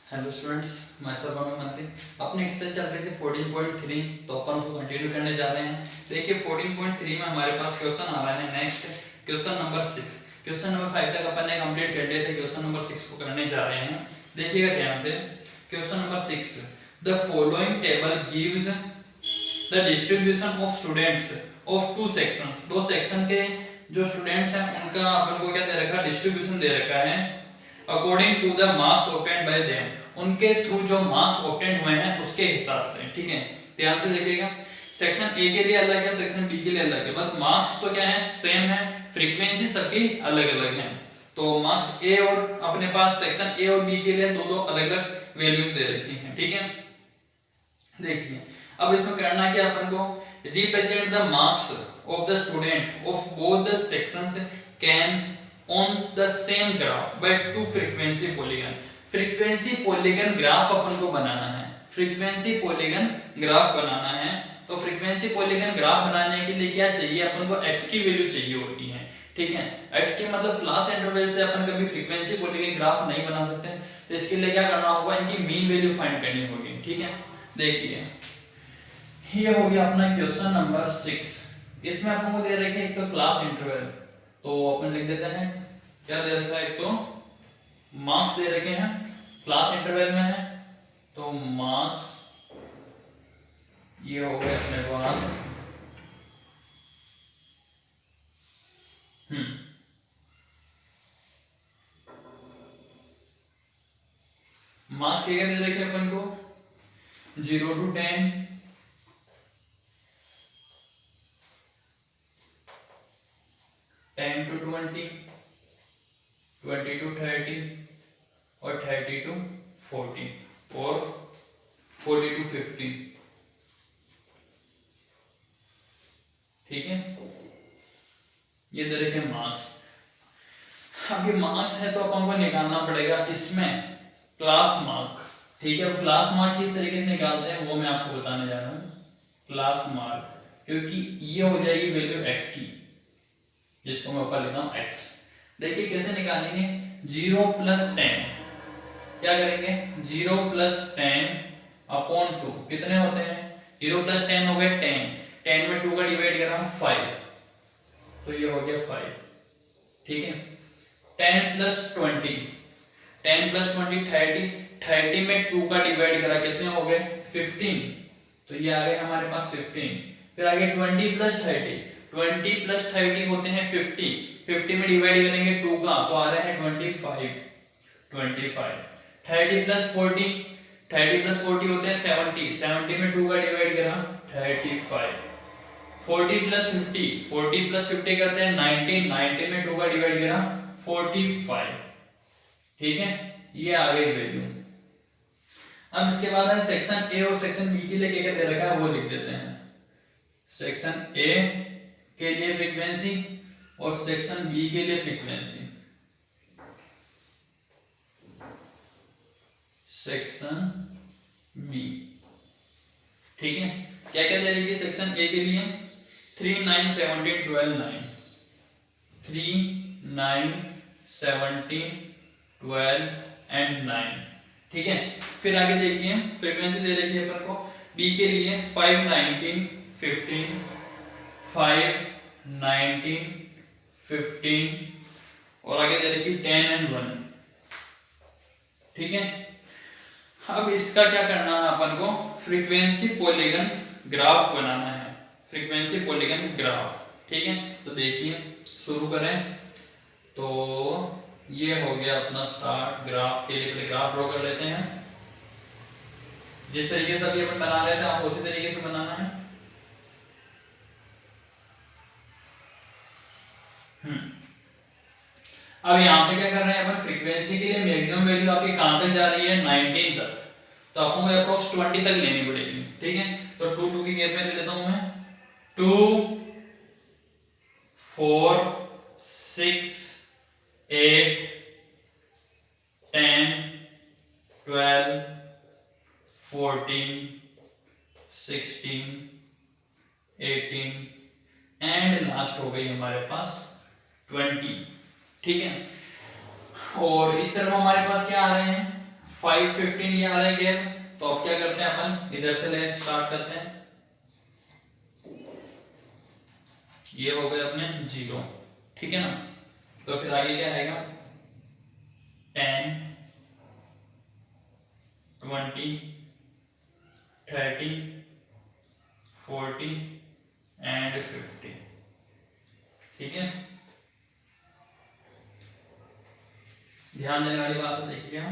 Hello students, मैं सब monthly अपने एक्सरसाइज चल रही थी 14.3। तो अपन उसको कंटिन्यू करने जा रहे हैं। देखिए 14.3 में हमारे पास क्वेश्चन आ रहा है। Next question number 6। Question number 5 तक अपन ने कंप्लीट कर लिए थे। क्वेश्चन नंबर 6 को करने जा रहे हैं। देखिएगा ध्यान से। Question number 6, the following table gives the distribution of students of two sections. दो सेक्शन के जो स्टूडेंट्स हैं उनका अपन को क्या दे रखा है, डिस्ट्रीब्यूशन दे रखा है according to the marks obtained by them, उनके थ्रू जो मार्क्स ऑब्टेन्ड हुए हैं उसके हिसाब से। ठीक है, ध्यान से देखिएगा। सेक्शन ए के लिए अलग है, सेक्शन बी के लिए अलग है, बस मार्क्स तो क्या है, सेम है, फ्रीक्वेंसी सबकी अलग अलग है। तो मार्क्स ए और अपने पास सेक्शन ए और बी के लिए दो दो अलग अलग वैल्यूज दे रखी हैं। ठीक है, देखिए अब इसमें करना क्या अपन को, represent the marks of the student of both the sections can on the same graph by two frequency polygon. Frequency polygon graph अपन को बनाना है, फ्रीक्वेंसी पॉलीगन ग्राफ बनाना है। तो फ्रीक्वेंसी पॉलीगन ग्राफ बनाने के लिए क्या चाहिए अपन को, x की वैल्यू चाहिए होती है। ठीक है, x की मतलब क्लास इंटरवल से अपन कभी फ्रीक्वेंसी पॉलीगन ग्राफ नहीं बना सकते। तो इसके लिए क्या करना होगा, इनकी मीन वैल्यू फाइंड करनी होगी। ठीक है, देखिए ये हो गया अपना क्वेश्चन नंबर 6। इसमें अपन को दे रखे एक तो क्लास इंटरवल, तो अपन लिख देते हैं क्या दे रखा है, एक तो मार्क्स दे रखे हैं, क्लास इंटरवल में है तो मार्क्स ये हो गए अपने पास। मार्क्स क्या दे रखे अपन को, 0 to 10, 10 to 20, 20 to 30 और 30 to 40 और 40 to 50। ठीक है, ये दे रखे मार्क्स। अब ये मार्क्स है तो अपन को निकालना पड़ेगा इसमें क्लास मार्क। ठीक है, क्लास मार्क किस तरीके से निकालते हैं वो मैं आपको बताने जा रहा हूँ। क्लास मार्क, क्योंकि ये हो जाएगी वैल्यू x की, जिसको मैं ऊपर लिखता हूँ x। देखिए कैसे निकालेंगे, 0 + 10 क्या करेंगे, 0 + 10 अपॉन 2 कितने होते हैं, 0 + 10 हो गए 10, 10 में 2 का डिवाइड कर रहा हूँ 5, तो ये हो गया 5। ठीक है, 10 + 20, 10 + 20 30, 30 में 2 का डिवाइड करा कितने हो गए 15, तो ये आ गए हमारे पास 15। फिर आगे 20 + 30, 20 + 30 होते हैं 50, 50 में डिवाइड करेंगे 2 का तो आ रहे हैं 25, 25। 30 + 40, 30 + 40 होते हैं 70, 70 में 2 का डिवाइड करा 35। 40 + 50, 40 + 50 करते हैं 90, 90 में 2 का डिवाइड करा 45। ठीक है, ये आ गई वैल्यू। अब इसके बाद है सेक्शन ए और सेक्शन बी के लिए क्या क्या दे रखा है वो लिख देते हैं। सेक्शन ए के लिए फ्रीक्वेंसी और सेक्शन बी के लिए फ्रीक्वेंसी। सेक्शन बी, ठीक है, क्या क्या दे रही है सेक्शन ए के लिए, 3 9 17 12 9, 3 9 17 12 एंड 9। ठीक है, फिर आगे देखिए फ्रीक्वेंसी दे रखी है अपन को बी के लिए 5 19 15, 5 19 15 और आगे दे रखी 10 एंड 1। ठीक है, अब इसका क्या करना है अपन को, फ्रीक्वेंसी पॉलीगन ग्राफ बनाना है, फ्रीक्वेंसी पॉलीगन ग्राफ। ठीक है, तो देखिए शुरू करें। तो ये हो गया अपना स्टार्ट। ग्राफ के लिए पहले ग्राफ ड्रॉ कर लेते हैं, जिस तरीके से अभी अपन बना रहे थे आपको उसी तरीके से बनाना है। अब यहाँ पे क्या कर रहे हैं अपन, फ्रीक्वेंसी के लिए मैक्सिमम वैल्यू आपकी कहां तक जा रही है 19 तक, तो आपको अप्रोक्स 20 तक लेनी पड़ेगी। ठीक है, तो 2 2 की गैप में ले लेता हूं मैं, 2 4 6 8 10 12 14 16 18 एंड लास्ट हो गई हमारे पास 20। ठीक है, और इस तरफ हमारे पास क्या आ रहे हैं 5 15 ये आ रहा है गैप, तो अब क्या करते हैं अपन इधर से ले स्टार्ट करते हैं। ये हो गए अपने 0, ठीक है ना। तो फिर आगे क्या आएगा 10 20 30 40 एंड 50, ठीक है। ध्यान देने वाली बात है, देखिएगा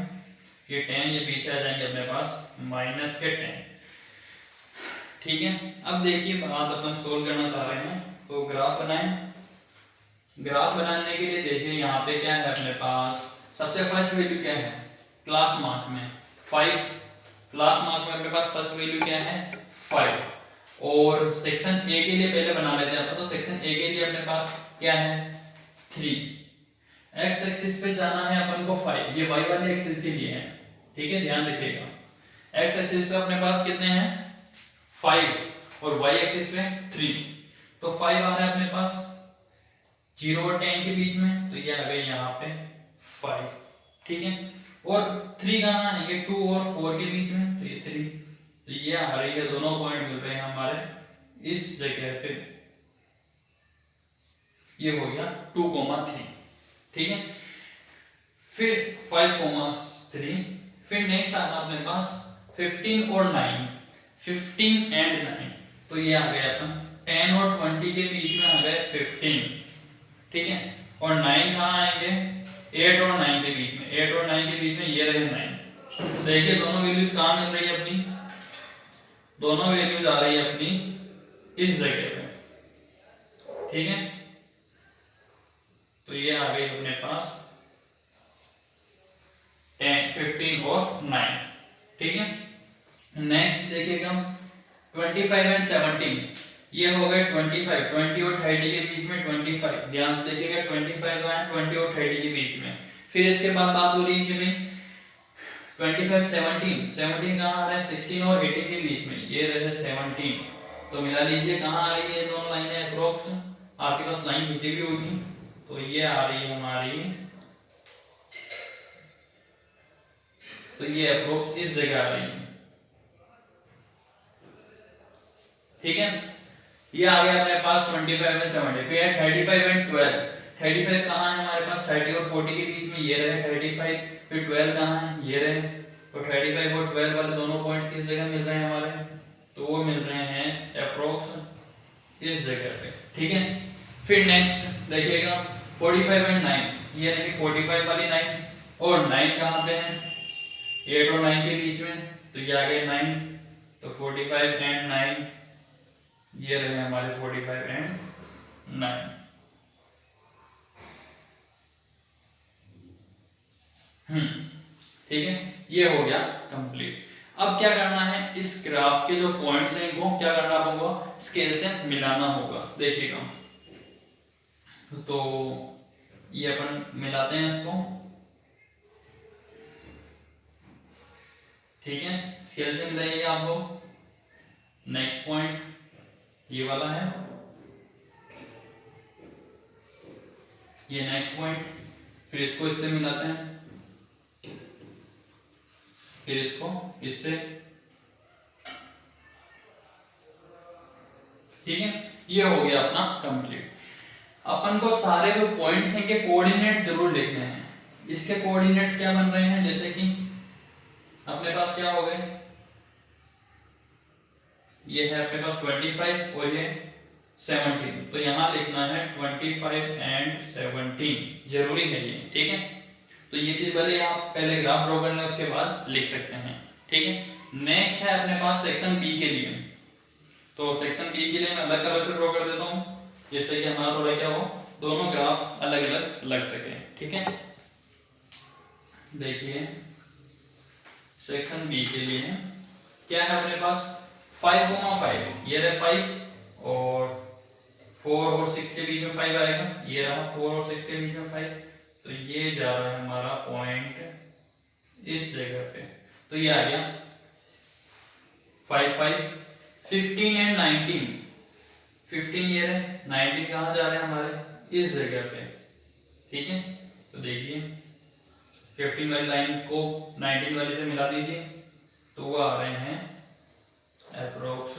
ये 10 ये पीछे आ जाएंगे अपने पास माइनस के 10, ठीक है। अब देखिए बात अपन सोल्व करना चाह रहे हैं, तो ग्राफ बनाएं। ग्राफ बनाने के लिए देखिए यहाँ पे क्या है अपने पास, सबसे फर्स्ट वैल्यू क्या है क्लास मार्क में 5, क्लास मार्क में अपने पास फर्स्ट वैल्यू क्या है 5, और सेक्शन ए के लिए पहले बना लेते हैं। तो सेक्शन ए के लिए अपने पास क्या है 3, एक्स एक्सिस पे जाना है अपन को 5, ये वाई वाले एक्सिस के लिए है, ठीक है, ध्यान रखिएगा। एक्स एक्सिस पे अपने पास कितने हैं 5 और वाई एक्सिस पे 3, तो 5 आ रहा है अपने पास 0 और 10 के बीच में, तो ये आ गए यहाँ पे 5, ठीक है। और 3 कहाँ आएंगे 2 और 4 के बीच में, तो ये 3, तो ये आ रही है, दोनों पॉइंट मिल रहे हैं हमारे इस जगह पे, ये हो गया 2,3, ठीक है। फिर 5,3, फिर नेक्स्ट आता अपने पास 15 और 9, 15 एंड 9, तो ये आ गया अपन 10 और 20 के बीच में आ गए 15, ठीक है। और 9 कहाँ आएंगे 8 और 9 के बीच में, 8 और 9 के बीच में ये रहे 9, देखिए दोनों वैल्यूज कहाँ मिल रही है अपनी, दोनों वैल्यूज आ रही है अपनी इस जगह पे, ठीक है। तो ये आ गई अपने पास 10 15 और 9, ठीक है। नेक्स्ट देखिएगा 25 एंड 17, ये हो गए 25, 20 और 30 के बीच में 25, ध्यान से देखिएगा 25 एंड 20 और 30 के बीच में। फिर इसके बाद बात हो रही है कि भाई 25 17, 17 कहाँ आ रहा है 16 और 18 के बीच में, ये रहे 17, तो मिला लीजिए कहाँ आ रही है दोनों लाइनें अप्रोक्स, आपके पास लाइन खींची भी होगी, तो ये आ रही है हमारी, तो ये अप्रोक्स इस जगह आ रही है, ठीक है। ये आ गया अपने पास 25 एंड 70, फिर 35 एंड 12, 35 कहाँ है हमारे पास 30 और 40 के बीच में, ये रहे 35, फिर 12 कहाँ है ये रहे, तो 35 और 12 वाले दोनों पॉइंट किस जगह मिल रहे हैं हमारे, तो वो मिल रहे हैं अप्रोक्स इस जगह पे, ठीक है। फिर नेक्स्ट देखिएगा 45 एंड 9, ये रही 45 वाली 9, और 9 कहाँ पे है 8 और 9 के बीच में, तो ये आ गए 9, तो 45 एंड 9 ये रहे हमारे 45 एंड 9, ठीक है, ये हो गया कंप्लीट। अब क्या करना है, इस ग्राफ के जो पॉइंट्स हैं इनको क्या करना होगा स्केल से मिलाना होगा, देखिएगा। तो ये अपन मिलाते हैं इसको, ठीक है, स्केल से मिलाइए आप लोग। नेक्स्ट पॉइंट ये वाला है, ये नेक्स्ट पॉइंट, फिर इसको इससे मिलाते हैं, फिर इसको इससे, ठीक है, ये हो गया अपना कंप्लीट। अपन को सारे जो पॉइंट्स हैं के कोऑर्डिनेट्स जरूर लिखने हैं। इसके कोऑर्डिनेट्स क्या बन रहे हैं, जैसे कि अपने पास क्या हो गए, ये है अपने पास 25 और ये 17, तो यहां लिखना है 25 एंड 17, जरूरी है ये, ठीक है। तो ये चीज भले आप पहले ग्राफ ड्रॉ कर लें उसके बाद लिख सकते हैं, ठीक है। नेक्स्ट है अपने पास सेक्शन बी के लिए, तो सेक्शन बी के लिए मैं अलग कलर से ड्रॉ कर देता हूं, जिससे कि हमारा थोड़ा क्या हो दोनों ग्राफ अलग अलग लग सके, ठीक है। देखिए सेक्शन बी के लिए क्या है अपने पास 5,5, ये रहा 5 और 4 और 6 के बीच में 5 आएगा, ये रहा 4 और 6 के बीच में 5, तो ये जा रहा है हमारा पॉइंट इस जगह पे, तो ये आ गया 5 5, 15 एंड 19, 15 ये रहे, 19 कहाँ जा रहे हैं हमारे इस जगह पे, ठीक है। तो देखिए 15 वाली लाइन को 19 वाली से मिला दीजिए तो वो आ रहे हैं अप्रोक्स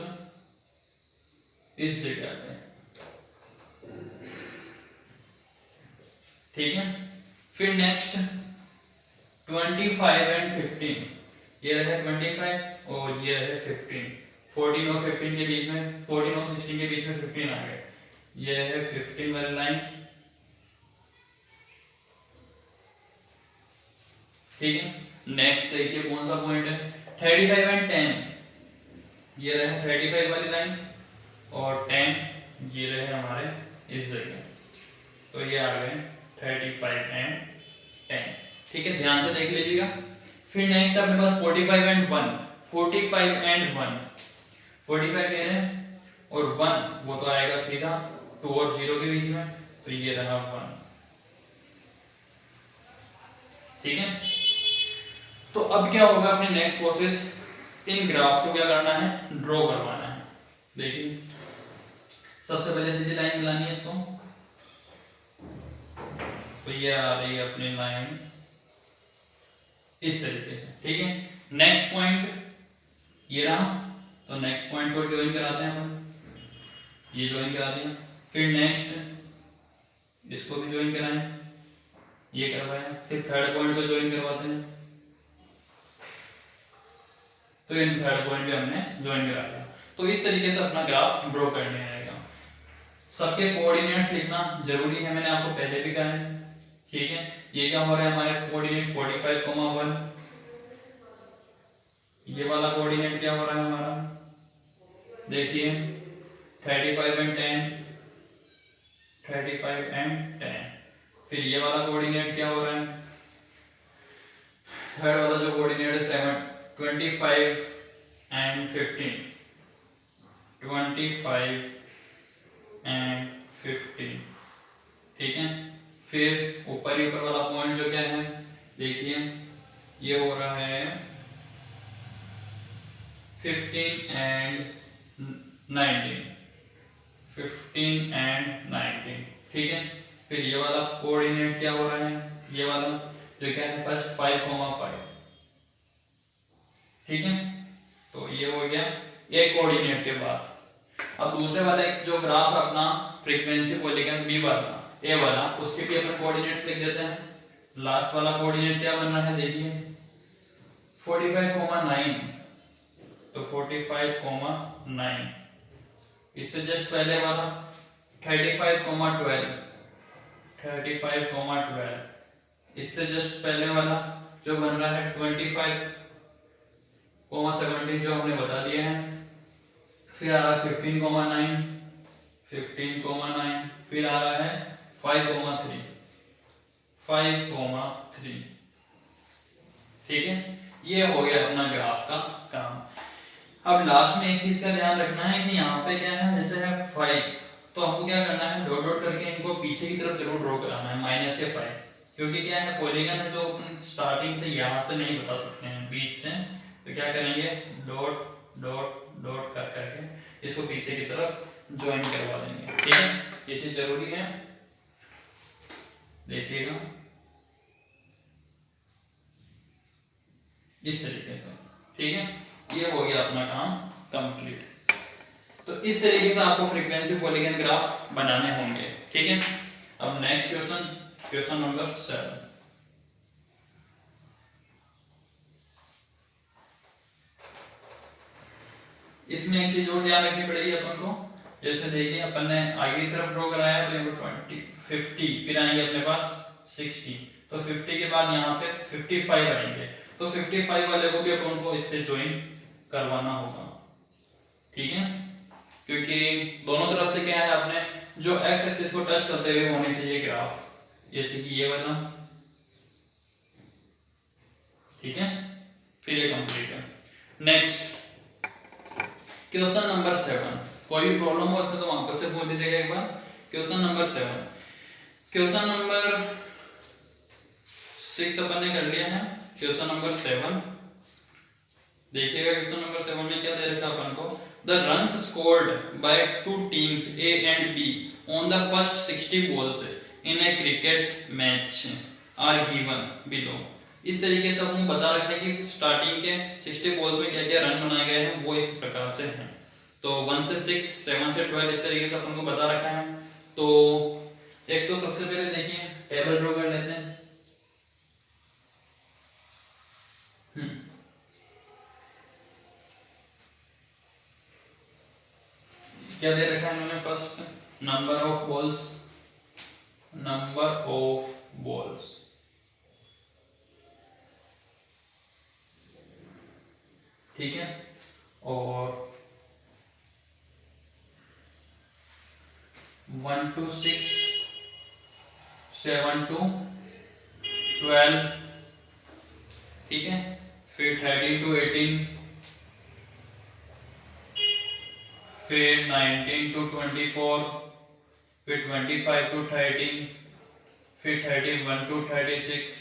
इस जगह पे। ठीक है, फिर नेक्स्ट 25 एंड 15, ये रहे 25 और ये रहे 15, 14 और 15 के बीच में, 14 और 16 के बीच में 15 आ गए, ये है 15 वाली लाइन। ठीक है, नेक्स्ट देखिए कौन सा पॉइंट है, 35 एंड 10, ये रहे 35 वाली लाइन और 10 ये रहे हमारे इस जगह, तो ये आ गए 35 एंड 10। ठीक है, ध्यान से देख लीजिएगा। फिर नेक्स्ट अपने पास 45 एंड 1, 45 एंड 1, 45 ये है और 1 वो तो आएगा सीधा 2 और 0 के बीच में, तो ये रहा 1। ठीक है, तो अब क्या होगा, अपने नेक्स्ट प्रोसेस, इन ग्राफ्स को क्या करना है, ड्रॉ करवाना है। देखिए सबसे पहले सीधी लाइन मिलानी है इसको, तो ये आ रही है अपनी लाइन इस तरीके से। ठीक है, नेक्स्ट पॉइंट ये रहा, तो नेक्स्ट पॉइंट को ज्वाइन कराते हैं हम, ये ज्वाइन करा दिया। फिर नेक्स्ट इसको भी ज्वाइन कराएं, ये करवाएं। फिर थर्ड पॉइंट को ज्वाइन करवाते हैं, तो इन थर्ड पॉइंट भी हमने ज्वाइन करा दिया। तो इस तरीके से अपना ग्राफ ड्रॉ करने आएगा। सबके कोऑर्डिनेट्स लिखना जरूरी है, मैंने आपको पहले भी कहा है। ठीक है, ये क्या हो रहा है हमारे कोऑर्डिनेट 45,1, ये वाला कोऑर्डिनेट क्या हो रहा है हमारा, देखिए 35 एंड 10, 35 एंड 10। फिर ये वाला कोऑर्डिनेट क्या हो रहा है, थर्ड वाला जो कोऑर्डिनेट है 7, 25 एंड 15, 25 एंड 15। ठीक है, फिर ऊपर ही ऊपर वाला पॉइंट जो क्या है, देखिए ये हो रहा है 15 एंड 19, 15 एंड 19। ठीक है, फिर ये वाला कोऑर्डिनेट क्या हो रहा है, ये वाला जो क्या है फर्स्ट 5,5। ठीक है, तो ये हो गया एक कोऑर्डिनेट के बाद। अब दूसरे वाले जो ग्राफ अपना फ्रीक्वेंसी पॉलीगन बी वाला, ए वाला, उसके भी अपन कोऑर्डिनेट्स लिख देते हैं। लास्ट वाला कोऑर्डिनेट क्या बन रहा है, देखिए 45,9, तो 45,9। इससे जस्ट पहले वाला 35,12, 35,12। इससे जस्ट पहले वाला जो बन रहा है 25,17 जो हमने बता दिया है। फिर आ रहा है 15,9, 15,9। फिर आ रहा है 5,3, 5,3। ठीक है, ये हो गया अपना ग्राफ का काम। अब लास्ट में एक चीज का ध्यान रखना है कि यहाँ पे क्या है, जैसे है 5, तो हमको क्या करना है, डॉट डॉट करके इनको पीछे की तरफ जरूर ड्रॉ कराना है, माइनस के 5, क्योंकि क्या है पॉलीगन है जो अपन स्टार्टिंग से यहाँ से नहीं बता सकते हैं, बीच से। तो क्या करेंगे, डॉट डॉट डॉट कर करके इसको पीछे की तरफ ज्वाइन करवा देंगे। ठीक है, ये चीज जरूरी है, देखिएगा इस तरीके से। ठीक है, ये हो गया अपना काम कंप्लीट। तो इस तरीके से आपको फ्रीक्वेंसी पॉलीगन ग्राफ बनाने होंगे। ठीक है, अब नेक्स्ट क्वेश्चन, क्वेश्चन नंबर 7। इसमें एक चीज और ध्यान रखनी पड़ेगी अपन को, जैसे देखिए अपन ने आगे की तरफ ड्रॉ कराया तो यहाँ पे 20, 50, फिर आएंगे अपने पास 60, तो 50 के बाद यहाँ पे 55 आएंगे, तो 55 वाले को भी अपन को इससे ज्वाइन करवाना होगा। ठीक है, क्योंकि दोनों तरफ से क्या है, अपने जो एक्स एक्सिस को टच करते हुए होने चाहिए ग्राफ, जैसे कि ये वाला। ठीक है, फिर ये कंप्लीट है। नेक्स्ट क्वेश्चन नंबर 7, कोई भी प्रॉब्लम हो उसमें तो वापस से बोल दीजिएगा एक बार। क्वेश्चन नंबर 7, क्वेश्चन नंबर 6 अपन ने कर लिया है। क्वेश्चन नंबर 7 देखिएगा, क्वेश्चन नंबर 7 में क्या दे रखा अपन को, the runs scored by two teams A and B on the first 60 balls in a cricket match are given below. इस तरीके से आपको बता रखा है कि स्टार्टिंग के 60 बॉल्स में क्या क्या रन बनाए गए हैं वो इस प्रकार से हैं। तो 1 से 6, 7 से 12 इस तरीके से अपन को बता रखा है। तो एक तो सबसे पहले देखिए टेबल ड्रॉ कर लेते हैं। क्या दे रखा है इन्होंने? फर्स्ट नंबर ऑफ बॉल्स, ठीक है, और 1 to 6, 7 to 12, ठीक है, फिर 13 to 18, फिर 19 to 24, फिर 25 to 30, फिर 31 to 36,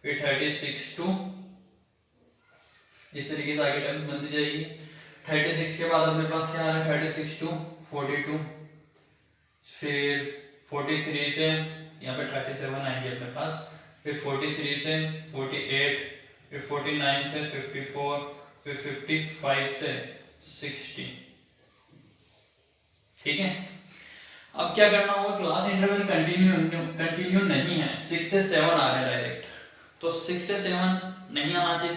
फिर 36 to, इस तरीके से आगे तक बनती जाएगी। 36 के बाद अपने पास क्या आ रहा है? 36 to 42, फिर 43 से यहाँ पे 37 आएंगे अपने पास, फिर 43 से 48, फिर 49 से 54, फिर 55 से 60, ठीक है। अब क्या करना होगा? क्लास इंटरवल कंटिन्यू नहीं है, 6 से 7 आ रहा है डायरेक्ट, तो 6 से 7 नहीं आना चाहिए।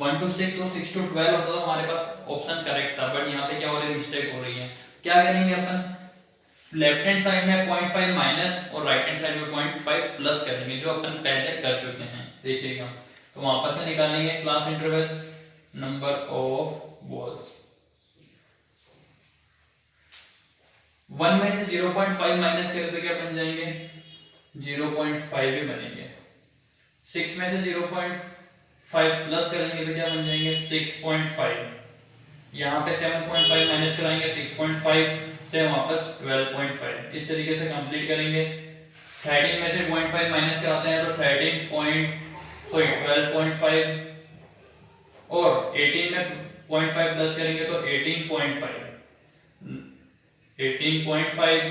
1 to 6 और 6 to 12 होता तो हमारे पास ऑप्शन करेक्ट था, बट यहाँ पे क्या हो रही है? मिस्टेक हो रही है। क्या करेंगे अपन? लेफ्ट हैंड साइड में 0.5 माइनस और राइट हैंड साइड में 0.5 प्लस करेंगे, जो अपन पहले कर चुके हैं, देखिएगा। तो वापस से निकालेंगे class interval number of balls. 1 में से 0.5 माइनस करें तो क्या बन जाएंगे? 0.5 ही बनेंगे। 6 में से 0.5 प्लस करेंगे तो क्या बन जाएंगे? 6.5। यहाँ पे 7.5 माइनस कराएंगे 6.5 से, वापस 12.5। इस तरीके से कंप्लीट करेंगे। 13 में से 0.5 माइनस कराते हैं तो 12.5, और 18 में 0.5 प्लस करेंगे तो 18.5। 18.5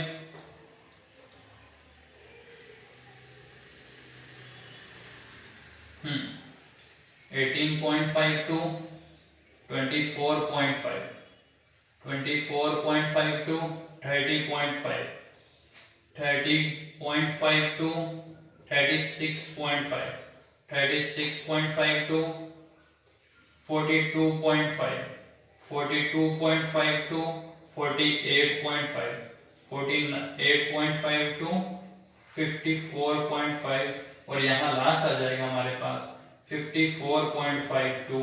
18.5 to 24.5, 24.5 to 30.5, 30.5 to 36.5, 36.5 to 42.5, 42.5 to 48.5, 48.5 to 54.5, और यहाँ लास्ट आ जाएगा हमारे पास 54.5 to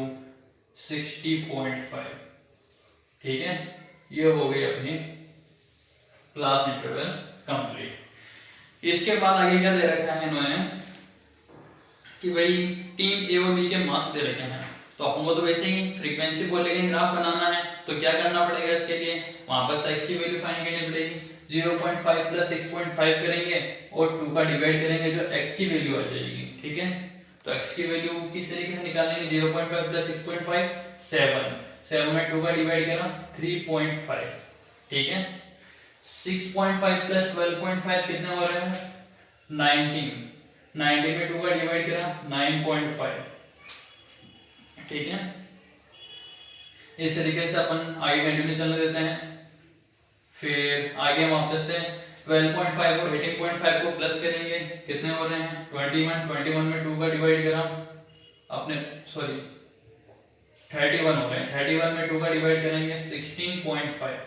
60.5, ठीक है। ये हो गई अपनी क्लास इंटरवल कंप्लीट। इसके बाद आगे क्या दे रखा है इन्होंने कि भाई टीम ए और बी के मार्क्स दे रखे हैं, तो आपको तो वैसे ही फ्रीक्वेंसी बोलेंगे ग्राफ बनाना है, तो क्या करना पड़ेगा इसके लिए? वापस x की वैल्यू फाइंड करनी पड़ेगी। 0.5 प्लस 6.5 करेंगे और 2 का डिवाइड करेंगे, जो x की वैल्यू आ जाएगी, ठीक है। तो x की वैल्यू किस तरीके से निकालेंगे? 0.5 प्लस 6.5 7 में 2 का डिवाइड करा 3.5, ठीक है। 6.5 प्लस 12.5 कितने हो रहे हैं? 19 में 2 का डिवाइड करा 9.5, ठीक है। इस तरीके से अपन आगे कंटिन्यू चलने देते हैं। फिर आगे वापस से 12.5 और 18.5 को प्लस करेंगे, कितने हो रहे हैं? 21 में 2 का डिवाइड करा अपने 31 हो रहे हैं, 31 में 2 का डिवाइड करेंगे 16.5,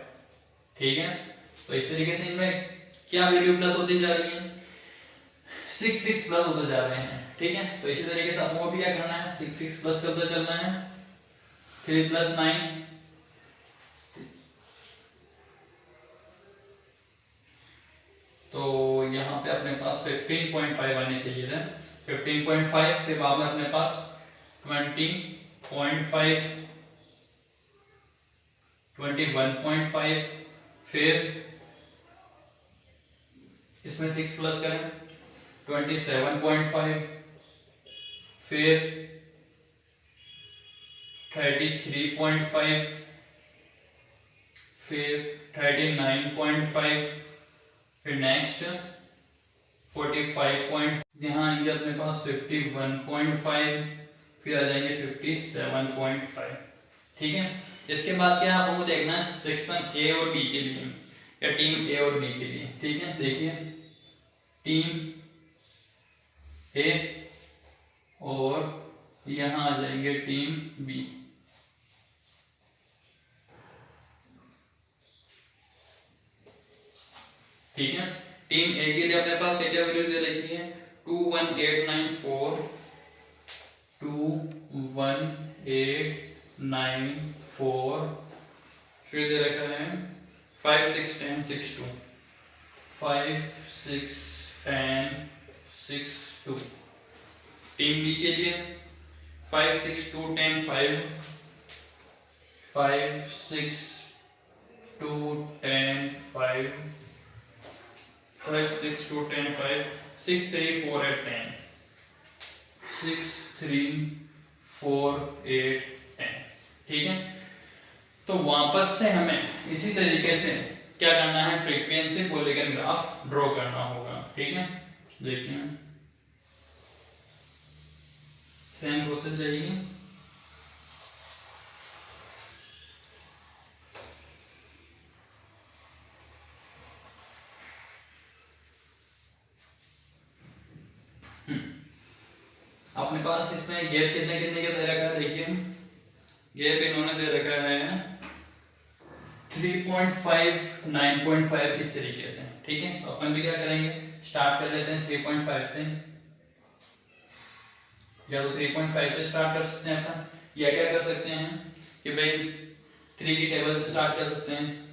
ठीक है। तो इस तरीके से इनमें क्या वैल्यू प्लस होती जा रही है? 6 प्लस होते जा रहे हैं, ठीक है। तो इसी तरीके से आपको भी क्या करना है? 6 प्लस करते चलना है। 3 + 9, तो यहाँ पे अपने पास 15.5 आने चाहिए थे। 15.5, फिर बाद में अपने पास 20.5, 21.5, फिर इसमें 6 प्लस करें 27.5, फिर 33.5, फिर 39.5, फिर नेक्स्ट 45 पॉइंट, यहाँ आएंगे अपने पास 51.5, फिर आ जाएंगे 57.5। ठीक है, इसके बाद क्या है आपको देखना है सेक्शन ए और बी के लिए, या टीम ए और बी के लिए। ठीक है, देखिए टीम ए और यहाँ आ जाएंगे टीम बी। ठीक है, टीम ए के लिए अपने पास क्या वैल्यू दे रखी है 21894, 21894, फिर दे रखा है 561062, 561062। टीम बी के लिए 56210 5, 63481, 63481। ठीक है, तो वापस से हमें इसी तरीके से क्या करना है, फ्रीक्वेंसी पॉलीगन ग्राफ ड्रॉ करना होगा। ठीक है, देखिए सेम प्रोसेस रहेगी। अपने पास इसमें गैप कितने कितने का दे रखा है, देखिए गैप इन्होंने दे रखा है 3.5, 9.5 इस तरीके से। ठीक है, अपन भी क्या करेंगे, स्टार्ट कर लेते हैं 3.5 से, या तो 3.5 से स्टार्ट कर सकते हैं अपन, या क्या कर सकते हैं कि भाई 3 की टेबल से स्टार्ट कर सकते हैं।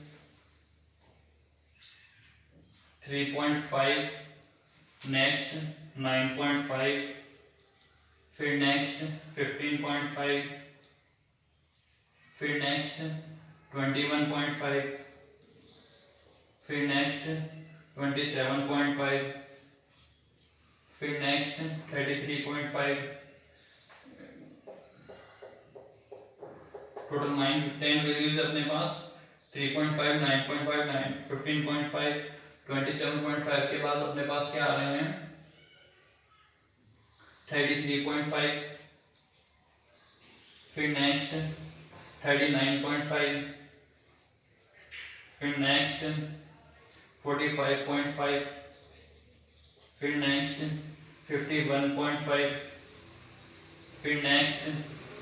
3.5, नेक्स्ट 9.5, फिर नेक्स्ट 15.5, फिर नेक्स्ट 21.5, फिर नेक्स्ट 27.5, फिर नेक्स्ट 33.5, टोटल 10 वैल्यूज अपने पास। 3.5, 9.5, 9, 15.5, 27.5 के बाद अपने पास क्या आ रहे हैं 33.5, फिर नेक्स्ट 39.5, फिर नेक्स्ट 45.5, फिर नेक्स्ट 51.5, फिर नेक्स्ट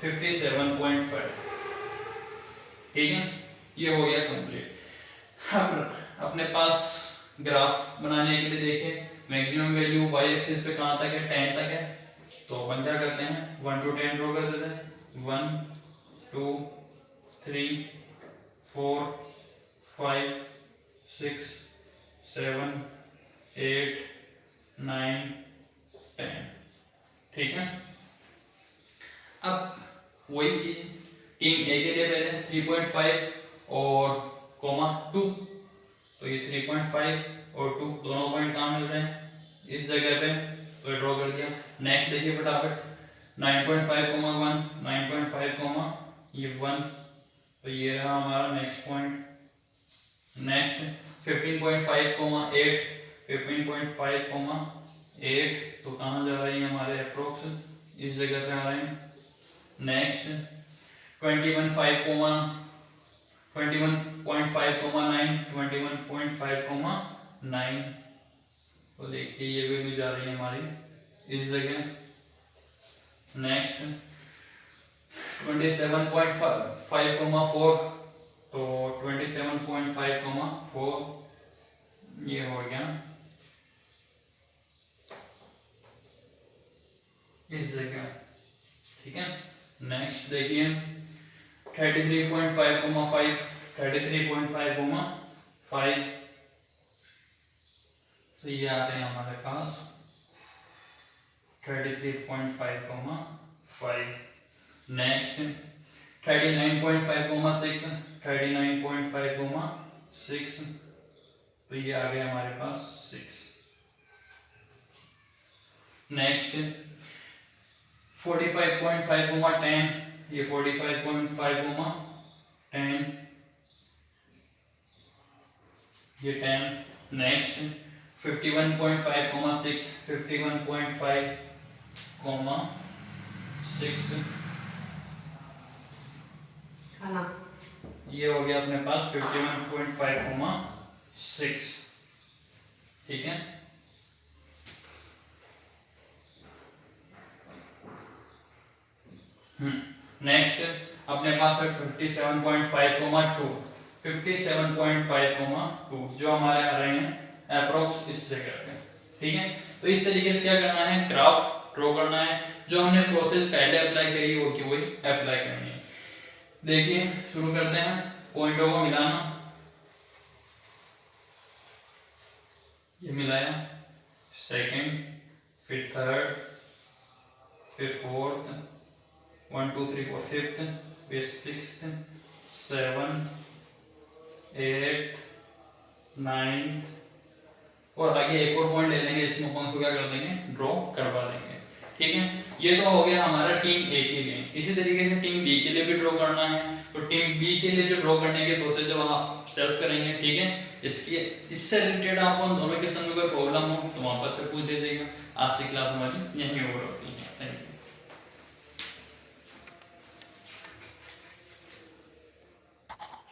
57.5। ठीक है, ये हो गया कंप्लीट। अब अपने पास ग्राफ बनाने के लिए देखें मैक्सिमम वैल्यू y एक्सिस पे कहाँ तक है, 10 तक है, तो अपन क्या करते हैं 1 to 10 ड्रॉ कर देते हैं। 1 2 3 4 5 6 7 8 9 10। ठीक है, अब वही चीज टीम ए के लिए पहले 3.5 और कोमा 2, तो ये 3.5 और 2 दोनों पॉइंट कहाँ मिल रहे हैं इस जगह पे, तो ये ड्रॉ कर दिया। नेक्स्ट देखिए फटाफट 9.5, 1, 9.5, ये 1, तो ये रहा हमारा नेक्स्ट पॉइंट। नेक्स्ट 15.5, 8, 15.5, 8, तो कहाँ जा रहे हैं हमारे अप्रोक्स इस जगह पे आ रहे हैं। नेक्स्ट 21.5, 9, 21.5, तो देखिए ये वैल्यू जा रही है हमारी इस जगह। नेक्स्ट 27.5, 4, तो 27.5, 4 ये हो गया इस जगह। ठीक है, नेक्स्ट देखिए 33.5, 5, 33.5, तो ये आ रहे हैं हमारे पास 33.5, 5। नेक्स्ट 39.5, 6, 39.5, 6, तो ये आ गया हमारे पास 6। नेक्स्ट 45.5, 10, ये 45.5, 10, ये 10। नेक्स्ट 51.5, 51.5, खाना ये हो गया अपने पास 51.5, ठीक है। नेक्स्ट अपने पास है 57.5, 57.5, जो हमारे आ रहे हैं अप्रोक्स इस जगह पे, ठीक है। तो इस तरीके से क्या करना है, ग्राफ ड्रॉ करना है। जो हमने प्रोसेस पहले अप्लाई करी वो की वही अप्लाई करनी है। देखिए शुरू करते हैं, पॉइंटों को मिलाना, ये मिलाया, सेकंड, फिर थर्ड, फिर फोर्थ, 1 2 3 4 फिफ्थ, फिर सिक्स्थ, 7 8 9, और आगे एक और पॉइंट ले लेंगे, इसमें पॉइंट को क्या कर देंगे, ड्रॉ करवा देंगे, ठीक है। ये तो हो गया हमारा टीम ए के लिए। इसी तरीके से टीम बी के लिए भी ड्रॉ करना है। तो टीम बी के लिए जो ड्रॉ करने के प्रोसेस जब आप सेल्फ करेंगे, ठीक है। इससे रिलेटेड आपको दोनों क्वेश्चन में कोई प्रॉब्लम हो तो वापस से पूछ दीजिएगा। आज की क्लास हमारी यहीं ओवर होती है। Thank you.